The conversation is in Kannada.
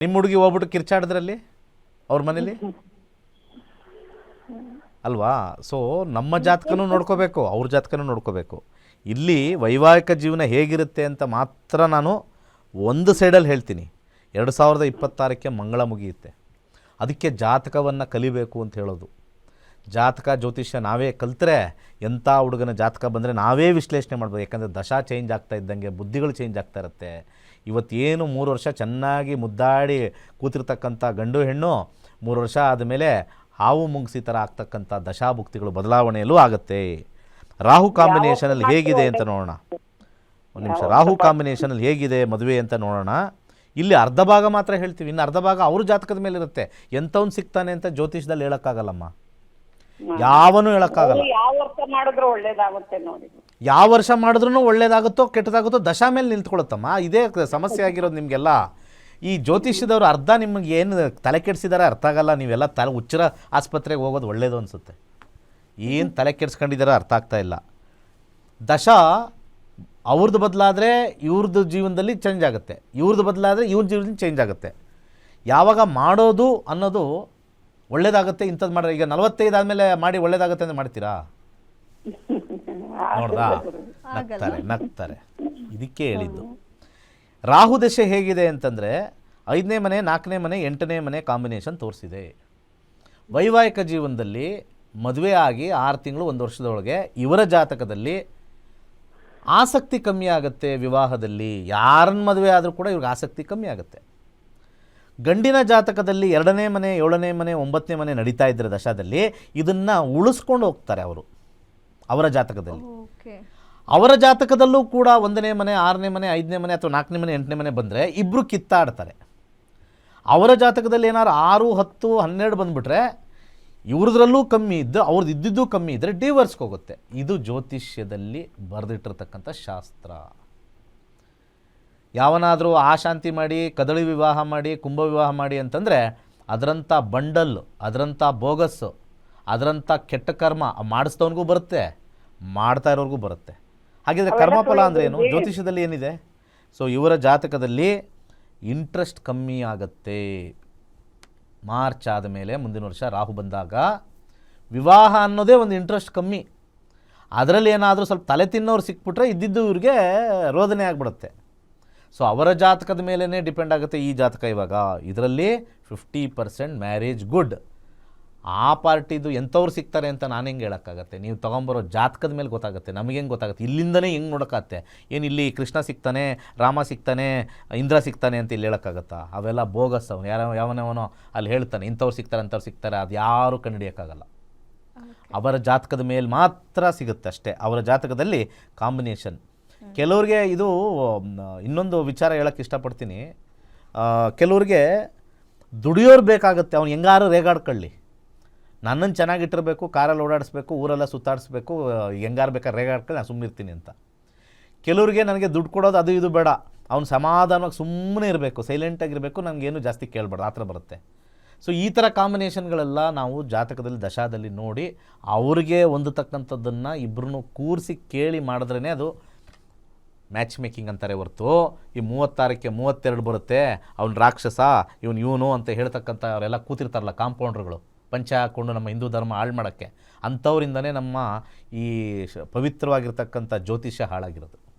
ನಿಮ್ಮ ಹುಡುಗಿ ಹೋಗ್ಬಿಟ್ಟು ಕಿರ್ಚಾಡಿದ್ರಲ್ಲಿ ಅವ್ರ ಮನೇಲಿ ಅಲ್ವಾ? ಸೊ ನಮ್ಮ ಜಾತಕನೂ ನೋಡ್ಕೋಬೇಕು, ಅವ್ರ ಜಾತಕನೂ ನೋಡ್ಕೋಬೇಕು. ಇಲ್ಲಿ ವೈವಾಹಿಕ ಜೀವನ ಹೇಗಿರುತ್ತೆ ಅಂತ ಮಾತ್ರ ನಾನು ಒಂದು ಸೈಡಲ್ಲಿ ಹೇಳ್ತೀನಿ. 2026ಕ್ಕೆ ಮಂಗಳ ಮುಗಿಯುತ್ತೆ. ಅದಕ್ಕೆ ಜಾತಕವನ್ನು ಕಲಿಬೇಕು ಅಂತ ಹೇಳೋದು. ಜಾತಕ ಜ್ಯೋತಿಷ್ಯ ನಾವೇ ಕಲ್ತ್ರೆ ಎಂಥ ಹುಡುಗನ ಜಾತಕ ಬಂದರೆ ನಾವೇ ವಿಶ್ಲೇಷಣೆ ಮಾಡ್ಬೋದು. ಯಾಕಂದರೆ ದಶಾ ಚೇಂಜ್ ಆಗ್ತಾ ಇದ್ದಂಗೆ ಬುದ್ಧಿಗಳು ಚೇಂಜ್ ಆಗ್ತಾ ಇರುತ್ತೆ. ಇವತ್ತೇನು 3 ವರ್ಷ ಚೆನ್ನಾಗಿ ಮುದ್ದಾಡಿ ಕೂತಿರ್ತಕ್ಕಂಥ ಗಂಡು ಹೆಣ್ಣು 3 ವರ್ಷ ಆದಮೇಲೆ ಹಾವು ಮುಂಗಿಸಿ ಥರ ಆಗ್ತಕ್ಕಂಥ ದಶಾಭುಕ್ತಿಗಳು ಬದಲಾವಣೆಯಲ್ಲೂ ಆಗುತ್ತೆ. ರಾಹು ಕಾಂಬಿನೇಷನಲ್ಲಿ ಹೇಗಿದೆ ಅಂತ ನೋಡೋಣ. ಒಂದು ನಿಮಿಷ, ರಾಹು ಕಾಂಬಿನೇಷನಲ್ಲಿ ಹೇಗಿದೆ ಮದುವೆ ಅಂತ ನೋಡೋಣ. ಇಲ್ಲಿ ಅರ್ಧ ಭಾಗ ಮಾತ್ರ ಹೇಳ್ತೀವಿ, ಇನ್ನು ಅರ್ಧ ಭಾಗ ಅವ್ರ ಜಾತಕದ ಮೇಲೆ ಇರುತ್ತೆ. ಎಂಥವ್ನು ಸಿಗ್ತಾನೆ ಅಂತ ಜ್ಯೋತಿಷದಲ್ಲಿ ಹೇಳೋಕ್ಕಾಗಲ್ಲಮ್ಮ, ಯಾವನು ಹೇಳೋಕ್ಕಾಗಲ್ಲ. ಯಾವ ವರ್ಷ ಮಾಡಿದ್ರೂ ಒಳ್ಳೇದಾಗುತ್ತೋ ಕೆಟ್ಟದಾಗುತ್ತೋ ದಶಾ ಮೇಲೆ ನಿಂತ್ಕೊಳ್ಳುತ್ತಮ್ಮ. ಇದೇ ಸಮಸ್ಯೆ ಆಗಿರೋದು ನಿಮಗೆಲ್ಲ. ಈ ಜ್ಯೋತಿಷ್ಯದವರು ಅರ್ಧ ನಿಮಗೆ ಏನು ತಲೆ ಕೆಡಿಸಿದಾರೆ ಅರ್ಥ ಆಗಲ್ಲ. ನೀವೆಲ್ಲ ಹುಚ್ಚರ ಆಸ್ಪತ್ರೆಗೆ ಹೋಗೋದು ಒಳ್ಳೇದು ಅನಿಸುತ್ತೆ. ಏನು ತಲೆ ಕೆಡಿಸ್ಕೊಂಡಿದ್ದಾರೆ ಅರ್ಥ ಆಗ್ತಾ ಇಲ್ಲ. ದಶಾ ಅವ್ರದ್ದು ಬದಲಾದರೆ ಇವ್ರದ್ದು ಜೀವನದಲ್ಲಿ ಚೇಂಜ್ ಆಗುತ್ತೆ, ಇವ್ರದ್ದು ಬದಲಾದರೆ ಇವ್ರ ಜೀವನದಲ್ಲಿ ಚೇಂಜ್ ಆಗುತ್ತೆ. ಯಾವಾಗ ಮಾಡೋದು ಅನ್ನೋದು ಒಳ್ಳೇದಾಗುತ್ತೆ, ಇಂಥದ್ದು ಮಾಡ್ರೆ ಈಗ 45 ಆದಮೇಲೆ ಮಾಡಿ ಒಳ್ಳೇದಾಗುತ್ತೆ ಅಂತ ಮಾಡ್ತೀರಾ? ನೋಡ್ದಾ, ನಗ್ತಾರೆ. ಇದಕ್ಕೆ ಹೇಳಿದ್ದು. ರಾಹು ದಶೆ ಹೇಗಿದೆ ಅಂತಂದರೆ 5ನೇ ಮನೆ, 4ನೇ ಮನೆ, 8ನೇ ಮನೆ ಕಾಂಬಿನೇಷನ್ ತೋರಿಸಿದೆ. ವೈವಾಹಿಕ ಜೀವನದಲ್ಲಿ ಮದುವೆ ಆಗಿ 6 ತಿಂಗಳು 1 ವರ್ಷದೊಳಗೆ ಇವರ ಜಾತಕದಲ್ಲಿ ಆಸಕ್ತಿ ಕಮ್ಮಿ ಆಗುತ್ತೆ. ವಿವಾಹದಲ್ಲಿ ಯಾರನ್ನ ಮದುವೆ ಆದರೂ ಕೂಡ ಇವ್ರಿಗೆ ಆಸಕ್ತಿ ಕಮ್ಮಿ ಆಗುತ್ತೆ. ಗಂಡಿನ ಜಾತಕದಲ್ಲಿ 2ನೇ ಮನೆ, 7ನೇ ಮನೆ, 9ನೇ ಮನೆ ನಡೀತಾ ಇದ್ದರೆ ದಶಾದಲ್ಲಿ ಇದನ್ನು ಉಳಿಸ್ಕೊಂಡು ಹೋಗ್ತಾರೆ ಅವರು ಅವರ ಜಾತಕದಲ್ಲಿ. ಅವರ ಜಾತಕದಲ್ಲೂ ಕೂಡ 1ನೇ ಮನೆ, 6ನೇ ಮನೆ, 5ನೇ ಮನೆ ಅಥವಾ 4ನೇ ಮನೆ, 8ನೇ ಮನೆ ಬಂದರೆ ಇಬ್ಬರು ಕಿತ್ತಾಡ್ತಾರೆ. ಅವರ ಜಾತಕದಲ್ಲಿ ಏನಾದ್ರು 6, 10, 12 ಬಂದುಬಿಟ್ರೆ ಇವ್ರದ್ರಲ್ಲೂ ಕಮ್ಮಿ ಇದ್ದು ಅವ್ರದ್ದು ಇದ್ದಿದ್ದು ಕಮ್ಮಿ ಇದ್ದರೆ ಡಿವೋರ್ಸ್ಗೆ ಹೋಗುತ್ತೆ. ಇದು ಜ್ಯೋತಿಷ್ಯದಲ್ಲಿ ಬರೆದಿಟ್ಟಿರ್ತಕ್ಕಂಥ ಶಾಸ್ತ್ರ. ಯಾವನಾದರೂ ಆ ಶಾಂತಿ ಮಾಡಿ, ಕದಳಿ ವಿವಾಹ ಮಾಡಿ, ಕುಂಭ ವಿವಾಹ ಮಾಡಿ ಅಂತಂದರೆ ಅದರಂಥ ಬಂಡಲ್ಲು, ಅದರಂಥ ಬೋಗಸ್ಸು, ಅದರಂಥ ಕೆಟ್ಟ ಕರ್ಮ ಮಾಡಿಸ್ದವನಿಗೂ ಬರುತ್ತೆ, ಮಾಡ್ತಾ ಇರೋರಿಗೂ ಬರುತ್ತೆ. ಹಾಗಿದ್ರೆ ಕರ್ಮಫಲ ಅಂದರೆ ಏನು? ಜ್ಯೋತಿಷ್ಯದಲ್ಲಿ ಏನಿದೆ? ಸೊ ಇವರ ಜಾತಕದಲ್ಲಿ ಇಂಟ್ರೆಸ್ಟ್ ಕಮ್ಮಿ ಆಗುತ್ತೆ. ಮಾರ್ಚ್ ಆದಮೇಲೆ ಮುಂದಿನ ವರ್ಷ ರಾಹು ಬಂದಾಗ ವಿವಾಹ ಅನ್ನೋದೇ ಒಂದು ಇಂಟ್ರೆಸ್ಟ್ ಕಮ್ಮಿ. ಅದರಲ್ಲಿ ಏನಾದರೂ ಸ್ವಲ್ಪ ತಲೆ ತಿನ್ನೋರು ಸಿಕ್ಬಿಟ್ರೆ ಇದ್ದಿದ್ದು ಇವ್ರಿಗೆ ರೋದನೆ ಆಗಿಬಿಡುತ್ತೆ. ಸೊ ಅವರ ಜಾತಕದ ಮೇಲೇ ಡಿಪೆಂಡ್ ಆಗುತ್ತೆ ಈ ಜಾತಕ. ಇವಾಗ ಇದರಲ್ಲಿ 50% ಮ್ಯಾರೇಜ್ ಗುಡ್. ಆ ಪಾರ್ಟಿದು ಎಂಥವ್ರು ಸಿಗ್ತಾರೆ ಅಂತ ನಾನು ಹೆಂಗೆ ಹೇಳೋಕ್ಕಾಗತ್ತೆ? ನೀವು ತೊಗೊಂಬರೋ ಜಾತಕದ ಮೇಲೆ ಗೊತ್ತಾಗುತ್ತೆ. ನಮಗೆ ಹೆಂಗೆ ಗೊತ್ತಾಗುತ್ತೆ? ಇಲ್ಲಿಂದನೇ ಹೆಂಗೆ ನೋಡೋಕ್ಕಾಗತ್ತೆ? ಏನು ಇಲ್ಲಿ ಕೃಷ್ಣ ಸಿಗ್ತಾನೆ, ರಾಮ ಸಿಗ್ತಾನೆ, ಇಂದ್ರ ಸಿಗ್ತಾನೆ ಅಂತ ಇಲ್ಲಿ ಹೇಳೋಕ್ಕಾಗತ್ತಾ? ಅವೆಲ್ಲ ಬೋಗಸ್. ಅವನು ಯಾವನವನೋ ಅಲ್ಲಿ ಹೇಳ್ತಾನೆ ಇಂಥವ್ರು ಸಿಗ್ತಾರೆ ಅಂಥವ್ರು ಸಿಗ್ತಾರೆ, ಅದು ಯಾರೂ ಕಂಡುಹಿಡಿಯೋಕ್ಕಾಗಲ್ಲ. ಅವರ ಜಾತಕದ ಮೇಲೆ ಮಾತ್ರ ಸಿಗುತ್ತೆ ಅಷ್ಟೇ. ಅವರ ಜಾತಕದಲ್ಲಿ ಕಾಂಬಿನೇಷನ್. ಕೆಲವ್ರಿಗೆ ಇದು ಇನ್ನೊಂದು ವಿಚಾರ ಹೇಳೋಕ್ಕೆ ಇಷ್ಟಪಡ್ತೀನಿ. ಕೆಲವ್ರಿಗೆ ದುಡಿಯೋರು ಬೇಕಾಗುತ್ತೆ. ಅವ್ನು ಹೆಂಗಾರು ರೇಗಾಡ್ಕೊಳ್ಳಿ, ನನ್ನನ್ನು ಚೆನ್ನಾಗಿಟ್ಟಿರಬೇಕು, ಕಾರಲ್ಲಿ ಓಡಾಡಿಸ್ಬೇಕು, ಊರೆಲ್ಲ ಸುತ್ತಾಡಿಸ್ಬೇಕು, ಹೆಂಗಾರು ಬೇಕಾದ್ರೆ ರೇಗಾಡ್ಕೊಳ್ಳಿ, ನಾನು ಸುಮ್ಮನಿರ್ತೀನಿ ಅಂತ. ಕೆಲವ್ರಿಗೆ ನನಗೆ ದುಡ್ಡು ಕೊಡೋದು ಅದು ಇದು ಬೇಡ, ಅವ್ನು ಸಮಾಧಾನವಾಗಿ ಸುಮ್ಮನೆ ಇರಬೇಕು, ಸೈಲೆಂಟಾಗಿರಬೇಕು, ನನಗೇನು ಜಾಸ್ತಿ ಕೇಳಬೇಡ, ಆ ಥರ ಬರುತ್ತೆ. ಸೊ ಈ ಥರ ಕಾಂಬಿನೇಷನ್ಗಳೆಲ್ಲ ನಾವು ಜಾತಕದಲ್ಲಿ ದಶಾದಲ್ಲಿ ನೋಡಿ ಅವ್ರಿಗೆ ಹೊಂದತಕ್ಕಂಥದ್ದನ್ನು ಇಬ್ಬರನ್ನೂ ಕೂರಿಸಿ ಕೇಳಿ ಮಾಡಿದ್ರೇ ಅದು ಮ್ಯಾಚ್ ಮೇಕಿಂಗ್ ಅಂತಾರೆ ಹೊರತು ಈ 36ಕ್ಕೆ 32 ಬರುತ್ತೆ, ಅವ್ನು ರಾಕ್ಷಸ, ಇವನು ಅಂತ ಹೇಳ್ತಕ್ಕಂಥ ಅವರೆಲ್ಲ ಕೂತಿರ್ತಾರಲ್ಲ ಕಾಂಪೌಂಡ್ರುಗಳು, ಪಂಚ ಹಾಕ್ಕೊಂಡು ನಮ್ಮ ಹಿಂದೂ ಧರ್ಮ ಹಾಳು ಮಾಡೋಕ್ಕೆ, ಅಂಥವರಿಂದನೇ ನಮ್ಮ ಈ ಪವಿತ್ರವಾಗಿರ್ತಕ್ಕಂಥ ಜ್ಯೋತಿಷ್ಯ ಹಾಳಾಗಿರೋದು.